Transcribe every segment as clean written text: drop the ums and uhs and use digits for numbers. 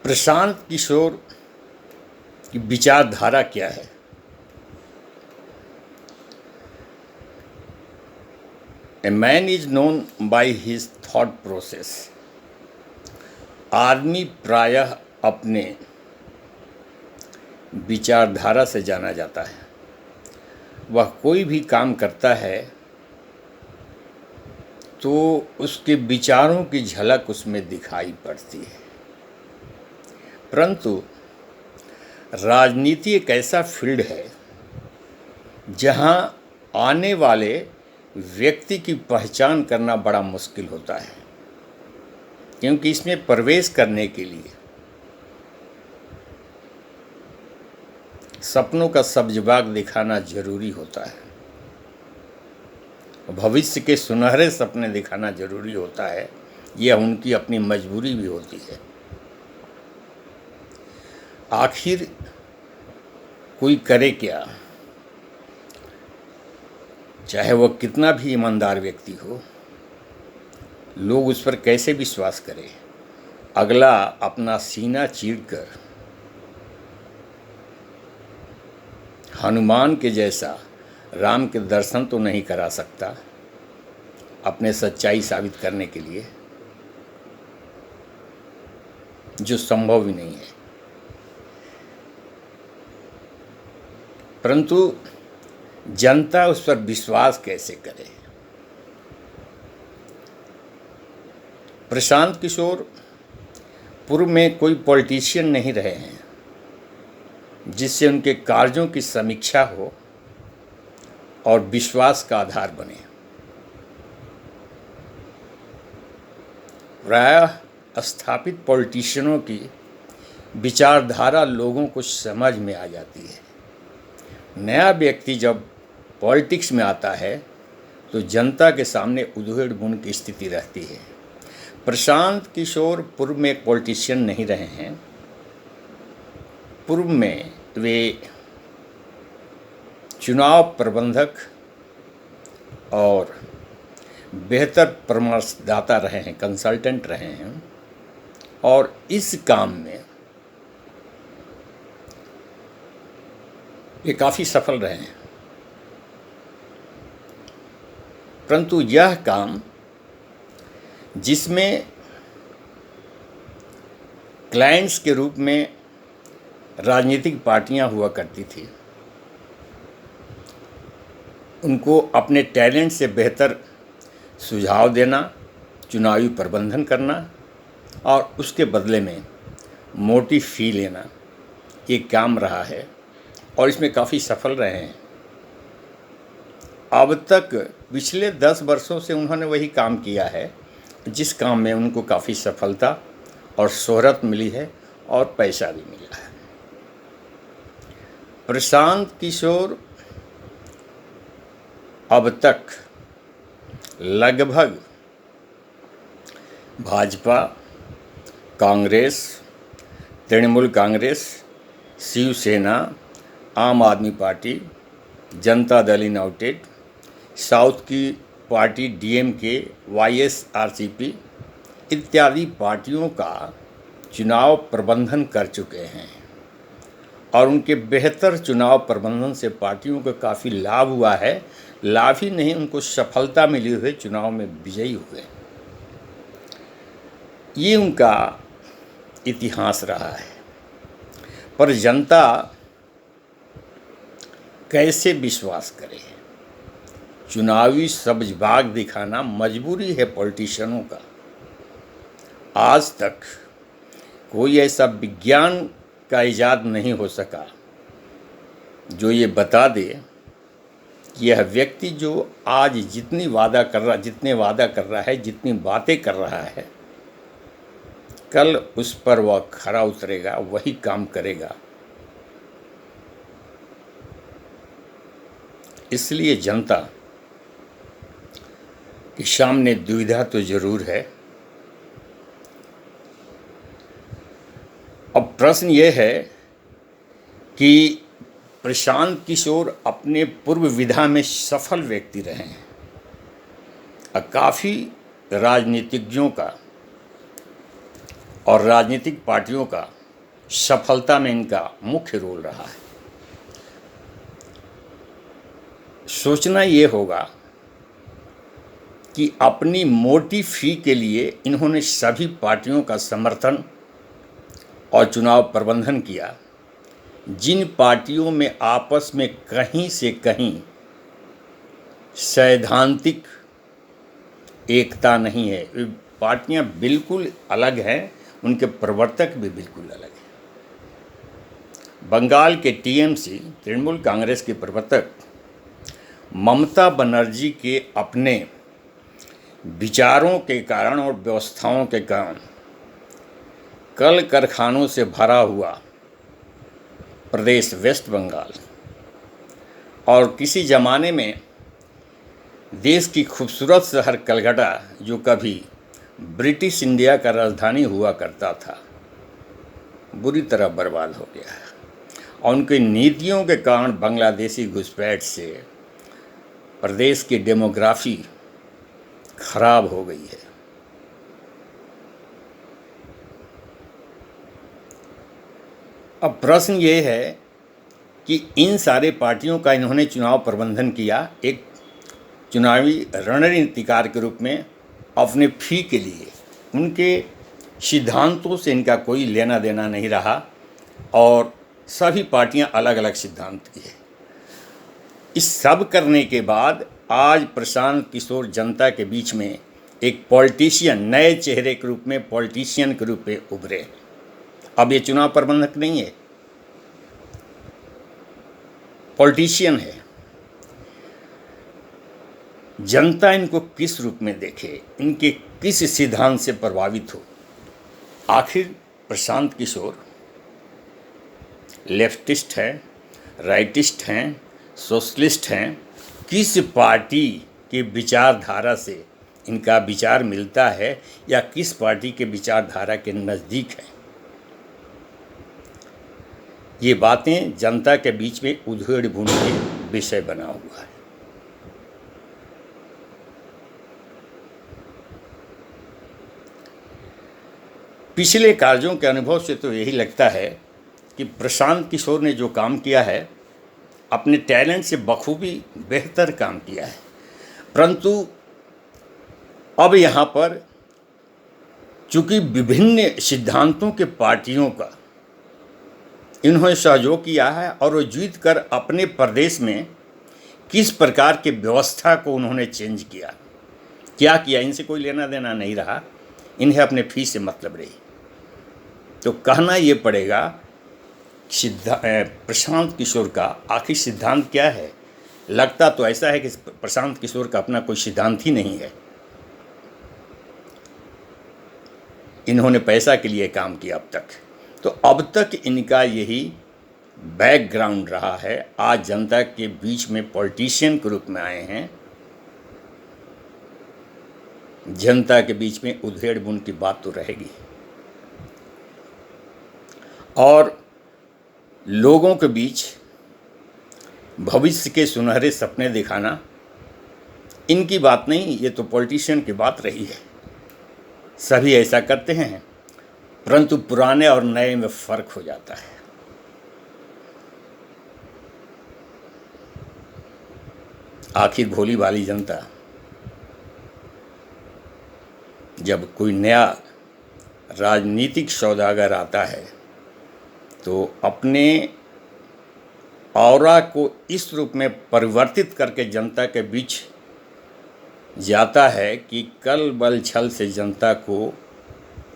प्रशांत किशोर की विचारधारा क्या है? A man is known by his thought process. आदमी प्रायः अपने विचारधारा से जाना जाता है। वह कोई भी काम करता है तो उसके विचारों की झलक उसमें दिखाई पड़ती है। परंतु राजनीति एक ऐसा फील्ड है जहां आने वाले व्यक्ति की पहचान करना बड़ा मुश्किल होता है, क्योंकि इसमें प्रवेश करने के लिए सपनों का सब्ज बाग दिखाना जरूरी होता है, भविष्य के सुनहरे सपने दिखाना जरूरी होता है। यह उनकी अपनी मजबूरी भी होती है। आखिर कोई करे क्या, चाहे वह कितना भी ईमानदार व्यक्ति हो, लोग उस पर कैसे विश्वास करें? अगला अपना सीना चीरकर हनुमान के जैसा राम के दर्शन तो नहीं करा सकता अपने सच्चाई साबित करने के लिए, जो संभव ही नहीं है। परंतु जनता उस पर विश्वास कैसे करे? प्रशांत किशोर पूर्व में कोई पॉलिटिशियन नहीं रहे हैं जिससे उनके कार्यों की समीक्षा हो और विश्वास का आधार बने। प्रायः स्थापित पॉलिटिशियनों की विचारधारा लोगों को समझ में आ जाती है। नया व्यक्ति जब पॉलिटिक्स में आता है तो जनता के सामने उधेड़ बुन की स्थिति रहती है। प्रशांत किशोर पूर्व में एक पॉलिटिशियन नहीं रहे हैं। पूर्व में वे चुनाव प्रबंधक और बेहतर परामर्शदाता रहे हैं, कंसल्टेंट रहे हैं, और इस काम में वे काफ़ी सफल रहे हैं। परंतु यह काम जिसमें क्लाइंट्स के रूप में राजनीतिक पार्टियां हुआ करती थी, उनको अपने टैलेंट से बेहतर सुझाव देना, चुनावी प्रबंधन करना और उसके बदले में मोटी फी लेना, ये काम रहा है और इसमें काफ़ी सफल रहे हैं। अब तक पिछले 10 वर्षों से उन्होंने वही काम किया है जिस काम में उनको काफ़ी सफलता और शोहरत मिली है और पैसा भी मिला है। प्रशांत किशोर अब तक लगभग भाजपा, कांग्रेस, तृणमूल कांग्रेस, शिवसेना, आम आदमी party, Janata Dal United, south की पार्टी डीएमके, वाईएसआरसीपी इत्यादि पार्टियों का चुनाव प्रबंधन कर चुके हैं और उनके बेहतर चुनाव प्रबंधन से पार्टियों को काफ़ी लाभ हुआ है। लाभ ही नहीं, उनको सफलता मिली हुई, चुनाव में विजयी हुए। ये उनका इतिहास रहा है। पर जनता कैसे विश्वास करे? चुनावी सब्ज बाग दिखाना मजबूरी है पॉलिटिशियनों का। आज तक कोई ऐसा विज्ञान का इजाद नहीं हो सका जो ये बता दे कि यह व्यक्ति जो आज जितने वादा कर रहा है, जितनी बातें कर रहा है, कल उस पर वह खरा उतरेगा, वही काम करेगा। इसलिए जनता के सामने दुविधा तो जरूर है। अब प्रश्न यह है कि प्रशांत किशोर अपने पूर्व विधा में सफल व्यक्ति रहे हैं और काफ़ी राजनीतिज्ञों का और राजनीतिक पार्टियों का सफलता में इनका मुख्य रोल रहा है। सोचना ये होगा कि अपनी मोटी फी के लिए इन्होंने सभी पार्टियों का समर्थन और चुनाव प्रबंधन किया। जिन पार्टियों में आपस में कहीं से कहीं सैद्धांतिक एकता नहीं है, वे पार्टियां बिल्कुल अलग हैं, उनके प्रवर्तक भी बिल्कुल अलग हैं। बंगाल के टीएमसी तृणमूल कांग्रेस के प्रवर्तक ममता बनर्जी के अपने विचारों के कारण और व्यवस्थाओं के कारण कल कारखानों से भरा हुआ प्रदेश वेस्ट बंगाल और किसी ज़माने में देश की खूबसूरत शहर कलकत्ता, जो कभी ब्रिटिश इंडिया का राजधानी हुआ करता था, बुरी तरह बर्बाद हो गया है। और उनकी नीतियों के कारण बांग्लादेशी घुसपैठ से प्रदेश की डेमोग्राफी खराब हो गई है। अब प्रश्न ये है कि इन सारे पार्टियों का इन्होंने चुनाव प्रबंधन किया एक चुनावी रणनीतिकार के रूप में अपने फी के लिए। उनके सिद्धांतों से इनका कोई लेना देना नहीं रहा और सभी पार्टियां अलग अलग सिद्धांत की है। इस सब करने के बाद आज प्रशांत किशोर जनता के बीच में एक पॉलिटिशियन, नए चेहरे के रूप में पॉलिटिशियन के रूप में उभरे। अब ये चुनाव प्रबंधक नहीं है, पॉलिटिशियन है। जनता इनको किस रूप में देखे, इनके किस सिद्धांत से प्रभावित हो। आखिर प्रशांत किशोर लेफ्टिस्ट हैं, राइटिस्ट हैं, सोशलिस्ट हैं, किस पार्टी के विचारधारा से इनका विचार मिलता है या किस पार्टी के विचारधारा के नज़दीक है, ये बातें जनता के बीच में उधेड़-बुन के विषय बना हुआ है। पिछले कार्यों के अनुभव से तो यही लगता है कि प्रशांत किशोर ने जो काम किया है, अपने टैलेंट से बखूबी बेहतर काम किया है। परंतु अब यहाँ पर चूँकि विभिन्न सिद्धांतों के पार्टियों का इन्होंने सहयोग किया है और वो जीत कर अपने प्रदेश में किस प्रकार के व्यवस्था को उन्होंने चेंज किया, क्या किया, इनसे कोई लेना देना नहीं रहा। इन्हें अपने फी से मतलब रही। तो कहना ये पड़ेगा प्रशांत किशोर का आखिर सिद्धांत क्या है। लगता तो ऐसा है कि प्रशांत किशोर का अपना कोई सिद्धांत ही नहीं है। इन्होंने पैसा के लिए काम किया अब तक, तो अब तक इनका यही बैकग्राउंड रहा है। आज जनता के बीच में पॉलिटिशियन के रूप में आए हैं, जनता के बीच में उधेड़-बुन की बात तो रहेगी और लोगों के बीच भविष्य के सुनहरे सपने दिखाना इनकी बात नहीं, ये तो पॉलिटिशियन की बात रही है। सभी ऐसा करते हैं, परंतु पुराने और नए में फ़र्क हो जाता है। आखिर भोली भाली जनता जब कोई नया राजनीतिक सौदागर आता है तो अपने ऑरा को इस रूप में परिवर्तित करके जनता के बीच जाता है कि कल बल छल से जनता को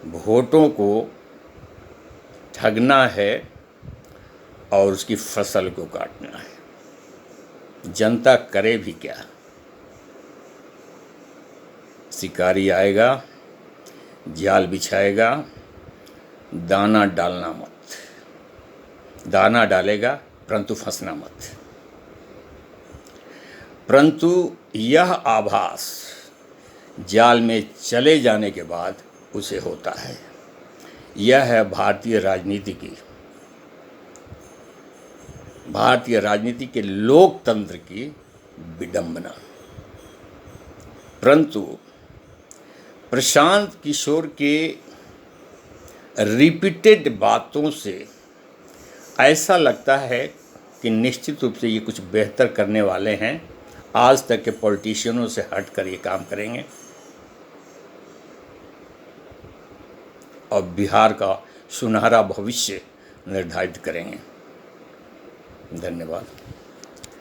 वोटों को ठगना है और उसकी फसल को काटना है। जनता करे भी क्या। शिकारी आएगा, जाल बिछाएगा, दाना डालना मत, दाना डालेगा परंतु फंसना मत। परंतु यह आभास जाल में चले जाने के बाद उसे होता है। यह है भारतीय राजनीति के लोकतंत्र की विडंबना। परंतु प्रशांत किशोर के रिपीटेड बातों से ऐसा लगता है कि निश्चित रूप से ये कुछ बेहतर करने वाले हैं, आज तक के पॉलिटिशियनों से हट कर ये काम करेंगे और बिहार का सुनहरा भविष्य निर्धारित करेंगे। धन्यवाद।